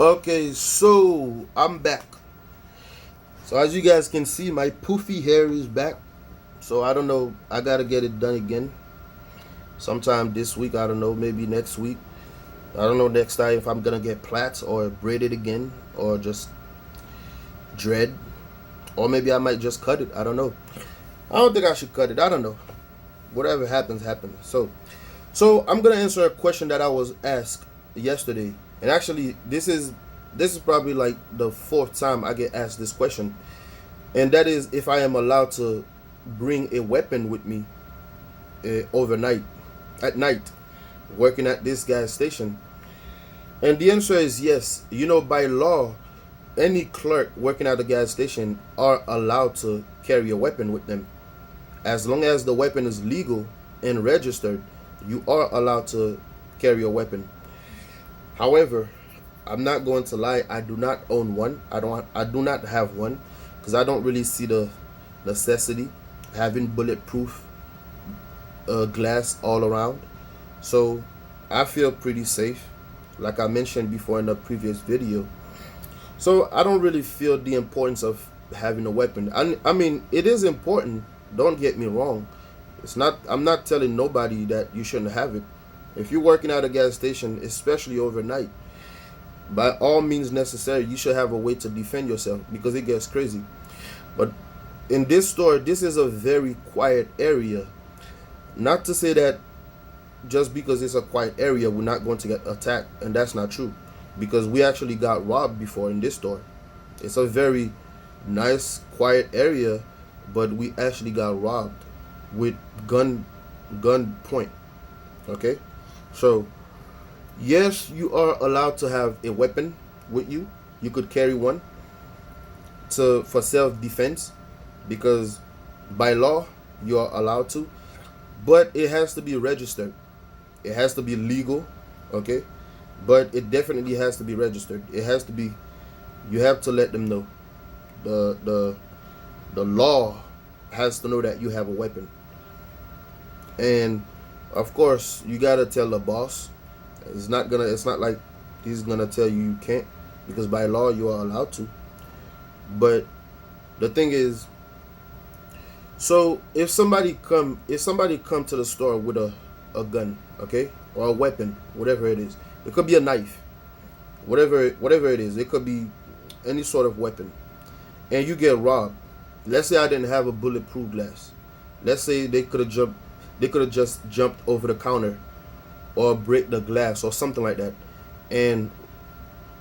Okay, so I'm back. So as you guys can see, my poofy hair is back. So I don't know. I gotta get it done again. Sometime this week. I don't know. Maybe next week. I don't know next time if I'm gonna get plaits or braid it again or just dread. Or maybe I might just cut it. I don't know. I don't think I should cut it. I don't know. Whatever happens, happens. So I'm gonna answer a question that I was asked yesterday, and actually this is probably like the fourth time I get asked this question, and that is if I am allowed to bring a weapon with me overnight, at night, working at this gas station. And the answer is yes. By law, any clerk working at the gas station are allowed to carry a weapon with them. As long as the weapon is legal and registered, you are allowed to carry a weapon. However, I'm not going to lie, I do not own one. I do not have one because I don't really see the necessity having bulletproof glass all around. So I feel pretty safe, like I mentioned before in the previous video. So I don't really feel the importance of having a weapon. I mean, it is important. Don't get me wrong. It's not. I'm not telling nobody that you shouldn't have it. If you're working at a gas station, especially overnight, by all means necessary, you should have a way to defend yourself because it gets crazy. But in this store, this is a very quiet area. Not to say that just because it's a quiet area, we're not going to get attacked, and that's not true. Because we actually got robbed before in this store. It's a very nice, quiet area, but we actually got robbed with gun point. Okay, so yes, you are allowed to have a weapon with you. You could carry one for self defense because by law you are allowed to, but it has to be registered. It has to be legal, okay? But it definitely has to be registered. It has to be. You have to let them know. The law has to know that you have a weapon. And of course, you gotta tell the boss. It's not like he's gonna tell you you can't, because by law you are allowed to. But the thing is, so if somebody come to the store with a gun, okay, or a weapon, whatever it is, it could be a knife, whatever it is, it could be any sort of weapon, and you get robbed. Let's say I didn't have a bulletproof glass. Let's say they could have just jumped over the counter or break the glass or something like that and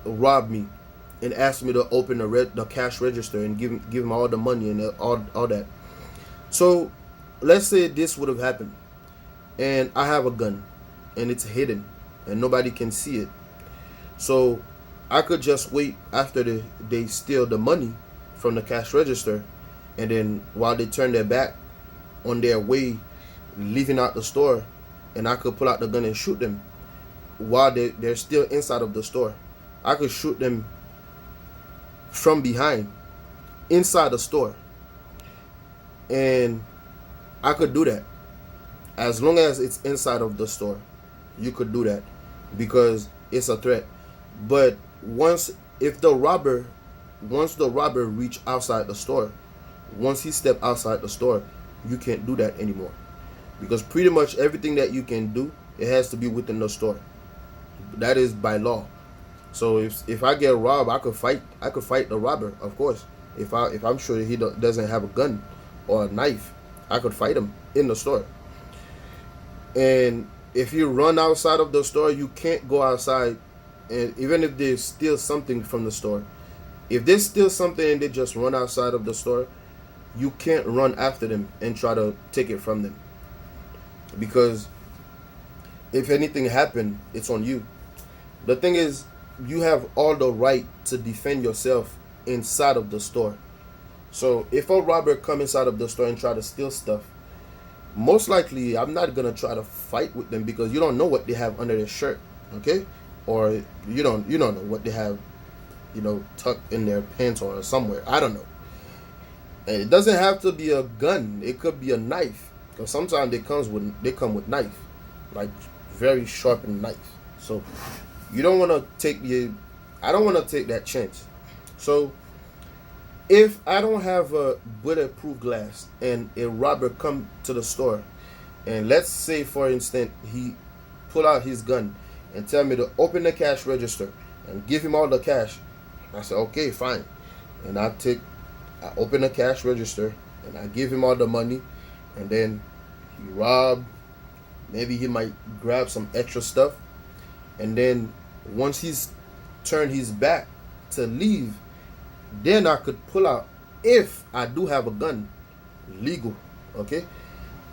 rob me and ask me to open the cash register and give him all the money and all that. So let's say this would have happened and I have a gun and it's hidden and nobody can see it. So I could just wait after they steal the money from the cash register, and then while they turn their back on their way leaving out the store, and I could pull out the gun and shoot them while they're still inside of the store. I could shoot them from behind inside the store, and I could do that as long as it's inside of the store. You could do that because it's a threat. But once the robber reach outside the store, once he step outside the store, you can't do that anymore, because pretty much everything that you can do, it has to be within the store. That is by law. So if I get robbed, I could fight the robber, of course. If I'm sure he doesn't have a gun or a knife, I could fight him in the store. And if you run outside of the store, you can't go outside. And even if they steal something from the store, if they steal something and they just run outside of the store, you can't run after them and try to take it from them, because if anything happened, it's on you. The thing is, you have all the right to defend yourself inside of the store. So if a robber come inside of the store and try to steal stuff, most likely I'm not gonna try to fight with them, because you don't know what they have under their shirt, okay? Or you don't know what they have, tucked in their pants or somewhere. I don't know. And it doesn't have to be a gun. It could be a knife, because sometimes they come with knife, like very sharpened knife. So you don't want to take your I don't want to take that chance. So if I don't have a bulletproof glass and a robber come to the store, and let's say for instance he pull out his gun and tell me to open the cash register and give him all the cash, I say okay, fine. And I open the cash register and I give him all the money, and then he rob. Maybe he might grab some extra stuff, and then once he's turned his back to leave, then I could pull out, if I do have a gun, legal, okay?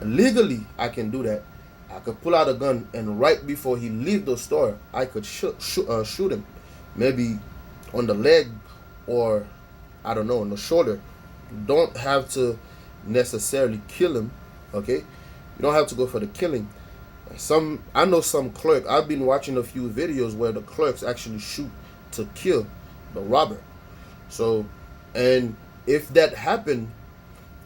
Legally, I can do that. I could pull out a gun, and right before he leave the store, I could shoot him, maybe on the leg, or I don't know, on the shoulder. You don't have to necessarily kill him, okay? You don't have to go for the killing. I know some clerk. I've been watching a few videos where the clerks actually shoot to kill the robber. So, and if that happen,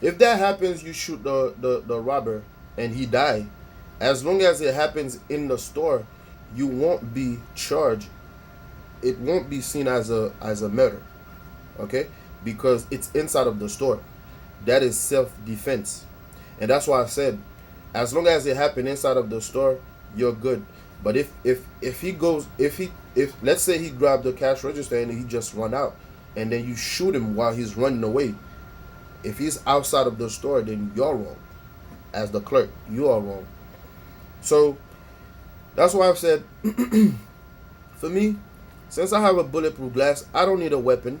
if that happens, you shoot the robber and he die. As long as it happens in the store, you won't be charged. It won't be seen as a murder, okay? Because it's inside of the store. That is self defense, and that's why I said, as long as it happened inside of the store, you're good. But if he goes, if let's say he grabbed the cash register and he just run out, and then you shoot him while he's running away, if he's outside of the store, then you're wrong. As the clerk, you are wrong. So that's why I've said, for me, since I have a bulletproof glass, I don't need a weapon.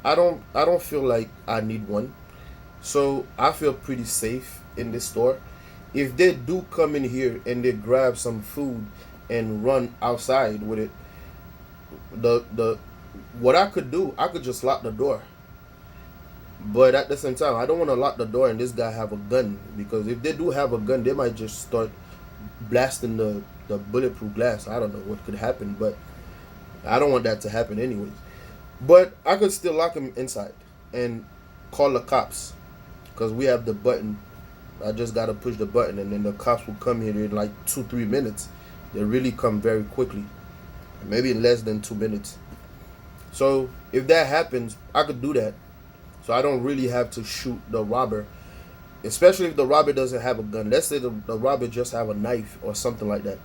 I don't feel like I need one. So I feel pretty safe in this store. If they do come in here and they grab some food and run outside with it, the what I could do, I could just lock the door. But at the same time, I don't want to lock the door and this guy have a gun, because if they do have a gun, they might just start blasting the bulletproof glass. I don't know what could happen, but I don't want that to happen anyways. But I could still lock him inside and call the cops, because we have the button. I just gotta push the button, and then the cops will come here in like 2-3 minutes. They really come very quickly, maybe in less than 2 minutes. So if that happens, I could do that. So I don't really have to shoot the robber, especially if the robber doesn't have a gun. Let's say the robber just have a knife or something like that,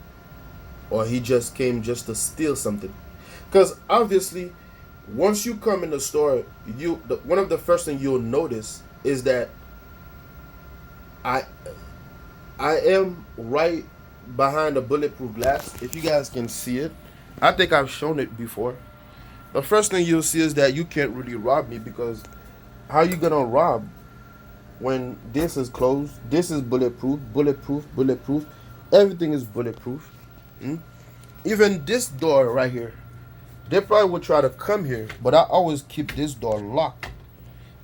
or he just came just to steal something. Because obviously, once you come in the store, one of the first things you'll notice is that I am right behind the bulletproof glass. If you guys can see it, I think I've shown it before. The first thing you'll see is that you can't really rob me, because how you gonna rob when this is closed? This is bulletproof, bulletproof, bulletproof. Everything is bulletproof. Mm? Even this door right here, they probably would try to come here, but I always keep this door locked.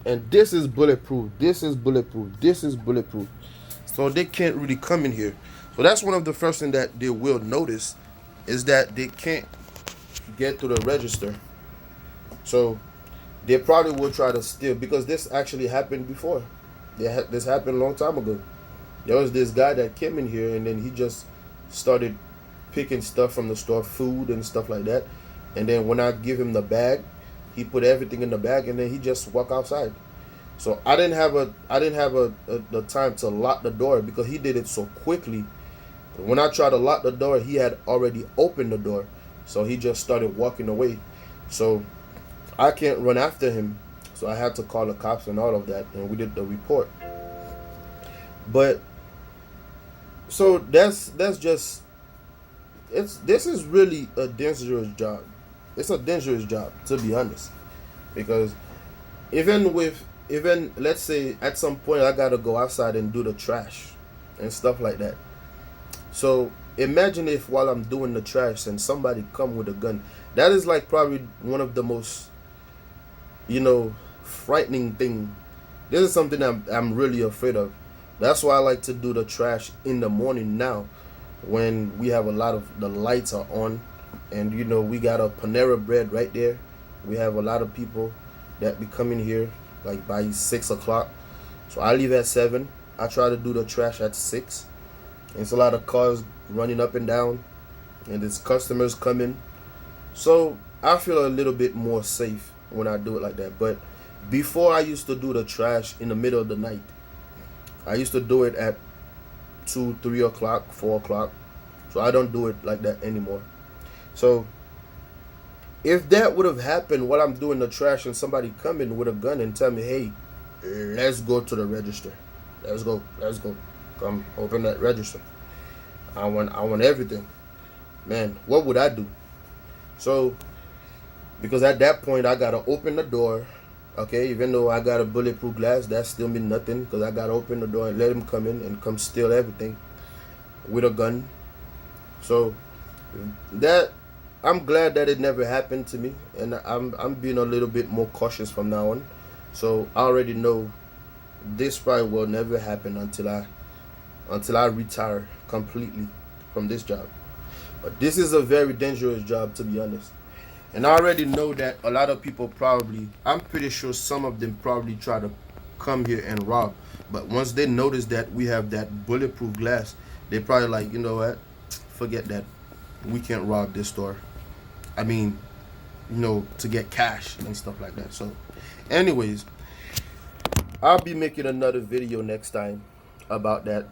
And this is bulletproof. This is bulletproof. This is bulletproof. So they can't really come in here. So that's one of the first things that they will notice, is that they can't get to the register. So they probably will try to steal, because this actually happened before. This happened a long time ago. There was this guy that came in here, and then he just started picking stuff from the store, food and stuff like that. And then when I give him the bag, he put everything in the bag, and then he just walked outside. So I didn't have the time to lock the door, because he did it so quickly. When I tried to lock the door, he had already opened the door, so he just started walking away. So I can't run after him, so I had to call the cops and all of that, and we did the report. But so that's just this is really a dangerous job. It's a dangerous job, to be honest, because even let's say at some point I gotta go outside and do the trash and stuff like that. So imagine if while I'm doing the trash and somebody come with a gun. That is like probably one of the most, frightening thing. This is something I'm really afraid of. That's why I like to do the trash in the morning now, when we have a lot of the lights are on, and we got a Panera Bread right there. We have a lot of people that be coming here like by 6 o'clock. So I leave at 7. I try to do the trash at 6. And it's a lot of cars running up and down, and there's customers coming. So I feel a little bit more safe when I do it like that. But before, I used to do the trash in the middle of the night. I used to do it at 2, 3 o'clock, 4 o'clock. So I don't do it like that anymore. So if that would have happened while I'm doing the trash and somebody come in with a gun and tell me, hey, let's go to the register. Let's go. Come open that register. I want everything. Man, what would I do? So because at that point I gotta open the door. Okay, even though I got a bulletproof glass, that still mean nothing because I gotta open the door and let him come in and come steal everything with a gun. So that I'm glad that it never happened to me, and I'm being a little bit more cautious from now on. So I already know this probably will never happen until I retire completely from this job. But this is a very dangerous job, to be honest. And I already know that a lot of people probably, I'm pretty sure some of them probably try to come here and rob. But once they notice that we have that bulletproof glass, they probably like, you know what? Forget that. We can't rob this store. I mean, to get cash and stuff like that. So, anyways, I'll be making another video next time about that.